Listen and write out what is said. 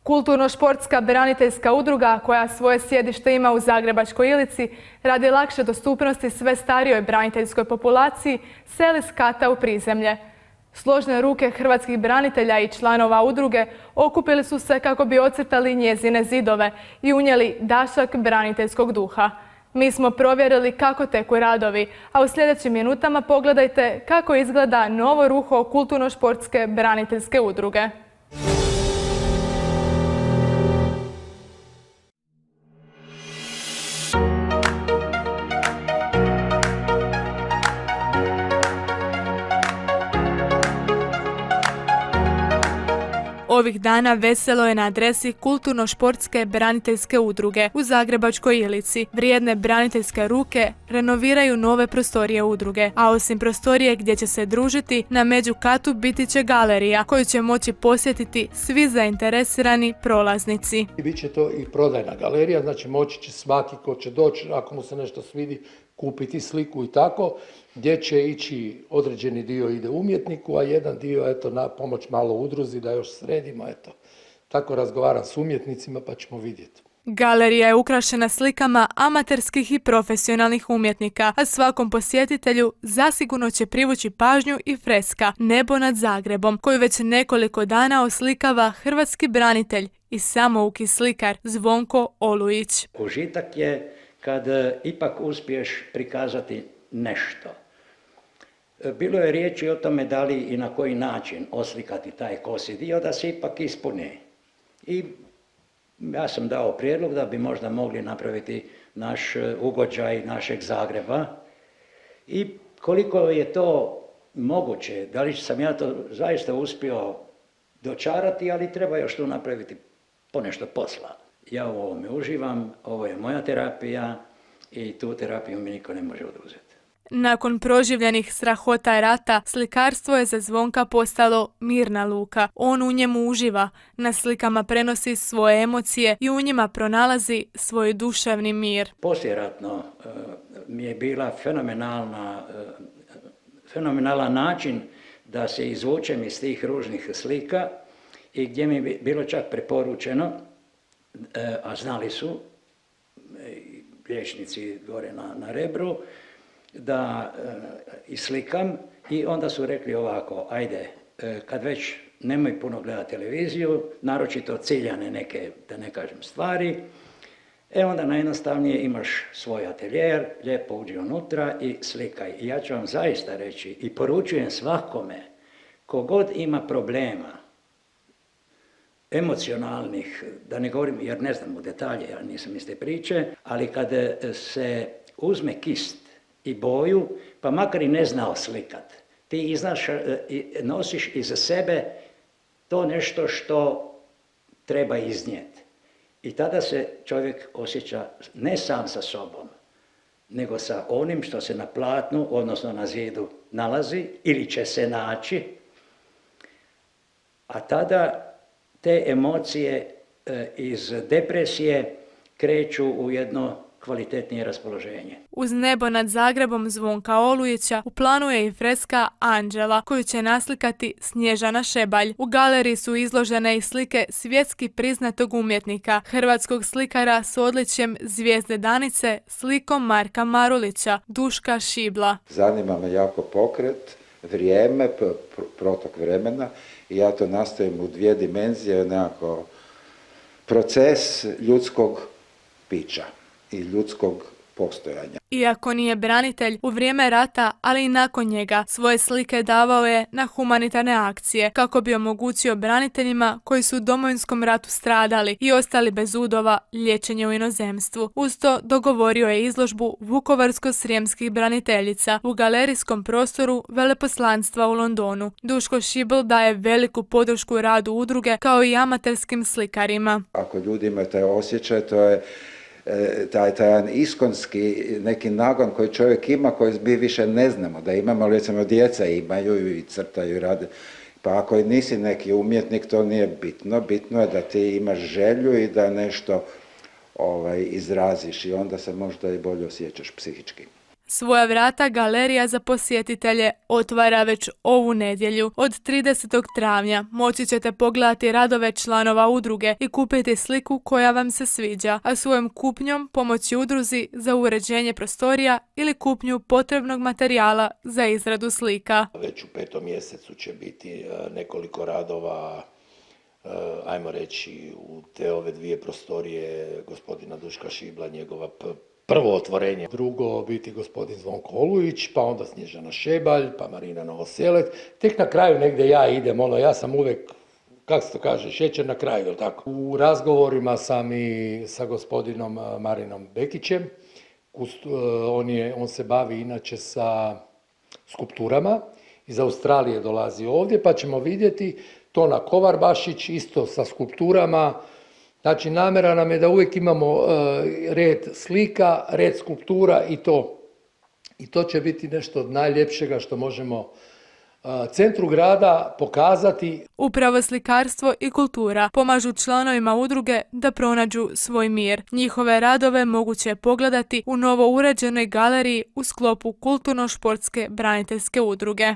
Kulturno-športska braniteljska udruga koja svoje sjedište ima u Zagrebačkoj Ilici radi lakše dostupnosti sve starijoj braniteljskoj populaciji seli s kata u prizemlje. Složne ruke hrvatskih branitelja i članova udruge okupili su se kako bi ocrtali njezine zidove i unijeli dašak braniteljskog duha. Mi smo provjerili kako teku radovi, a u sljedećim minutama pogledajte kako izgleda novo ruho Kulturno-športske braniteljske udruge. Ovih dana veselo je na adresi Kulturno-športske braniteljske udruge u Zagrebačkoj Ilici. Vrijedne braniteljske ruke renoviraju nove prostorije udruge, a osim prostorije gdje će se družiti, na međukatu biti će galerija koju će moći posjetiti svi zainteresirani prolaznici. Biće to i prodajna galerija, znači moći će svaki ko će doći, ako mu se nešto svidi, kupiti sliku i tako, gdje će ići određeni dio ide umjetniku, a jedan dio na pomoć malo udruzi da još sredimo. Tako razgovaram s umjetnicima pa ćemo vidjeti. Galerija je ukrašena slikama amaterskih i profesionalnih umjetnika, a svakom posjetitelju zasigurno će privući pažnju i freska Nebo nad Zagrebom, koju već nekoliko dana oslikava hrvatski branitelj i samouki slikar Zvonko Olujić. Užitak je kad ipak uspiješ prikazati nešto. Bilo je riječi o tome da li i na koji način oslikati taj kosi dio da se ipak ispuni. I ja sam dao prijedlog da bi možda mogli napraviti naš ugođaj našeg Zagreba. I koliko je to moguće, da li sam ja to zaista uspio dočarati, ali treba još tu napraviti ponešto posla. Ja u ovome uživam, ovo je moja terapija i tu terapiju mi niko ne može oduzeti. Nakon proživljenih strahota rata, slikarstvo je za Zvonka postalo mirna luka. On u njemu uživa, na slikama prenosi svoje emocije i u njima pronalazi svoj duševni mir. Poslijeratno mi je bila fenomenalan način da se izvučem iz tih ružnih slika i gdje mi je bilo čak preporučeno, a znali su liječnici gore na Rebru, da islikam i onda su rekli ovako, ajde, kad već nemoj puno gledati televiziju, naročito ciljane neke, da ne kažem, stvari, onda najjednostavnije imaš svoj atelijer, lijepo uđi unutra i slikaj. I ja ću vam zaista reći i poručujem svakome, kogod ima problema, emocionalnih, da ne govorim, jer ne znam u detalje, ja nisam iz te priče, ali kad se uzme kist i boju, pa makar i ne znao slikat, ti nosiš iza sebe to nešto što treba iznijeti. I tada se čovjek osjeća ne sam sa sobom, nego sa onim što se na platnu, odnosno na zidu, nalazi ili će se naći, a tada te emocije iz depresije kreću u jedno kvalitetnije raspoloženje. Uz Nebo nad Zagrebom Zvonka Olujića u planu je i freska Anđela, koju će naslikati Snježana Šebalj. U galeriji su izložene i slike svjetski priznatog umjetnika, hrvatskog slikara s odličjem Zvijezde Danice, slikom Marka Marulića, Duška Šibla. Zanima me jako pokret, vrijeme, protok vremena i ja to nastavim u dvije dimenzije, nekako proces ljudskog bića i ljudskog postojanja. Iako nije branitelj, u vrijeme rata, ali i nakon njega, svoje slike davao je na humanitarne akcije kako bi omogućio braniteljima koji su u Domovinskom ratu stradali i ostali bez udova liječenje u inozemstvu. Uz to dogovorio je izložbu vukovarsko-srijemskih braniteljica u galerijskom prostoru Veleposlanstva u Londonu. Duško Šibl daje veliku podršku radu udruge kao i amaterskim slikarima. Ako ljudi imaju taj osjećaj, to je taj jedan iskonski neki nagon koji čovjek ima, koji mi više ne znamo da imamo, ali recimo djeca imaju i crtaju i rade. Pa ako nisi neki umjetnik, to nije bitno. Bitno je da ti imaš želju i da nešto izraziš i onda se možda i bolje osjećaš psihički. Svoja vrata galerija za posjetitelje otvara već ovu nedjelju. Od 30. travnja moći ćete pogledati radove članova udruge i kupiti sliku koja vam se sviđa, a svojom kupnjom pomoći udruzi za uređenje prostorija ili kupnju potrebnog materijala za izradu slika. Već u 5. mjesecu će biti nekoliko radova, ajmo reći, u te ove 2 prostorije gospodina Duška Šibla, njegova prvo otvorenje. Drugo biti gospodin Zvonko Olujić, pa onda Snježana Šebalj, pa Marina Novosjelec. Tek na kraju negdje ja idem, ja sam uvijek, kako se to kaže, šećer na kraju, jel tako? U razgovorima sam i sa gospodinom Marinom Bekićem. On se bavi inače sa skulpturama. Iz Australije dolazi ovdje, pa ćemo vidjeti Tona Kovarbašić isto sa skulpturama. Znači, namjera nam je da uvijek imamo red slika, red skulptura i to. I to će biti nešto od najljepšega što možemo centru grada pokazati. Upravo slikarstvo i kultura pomažu članovima udruge da pronađu svoj mir. Njihove radove moguće je pogledati u novo uređenoj galeriji u sklopu kulturno-športske braniteljske udruge.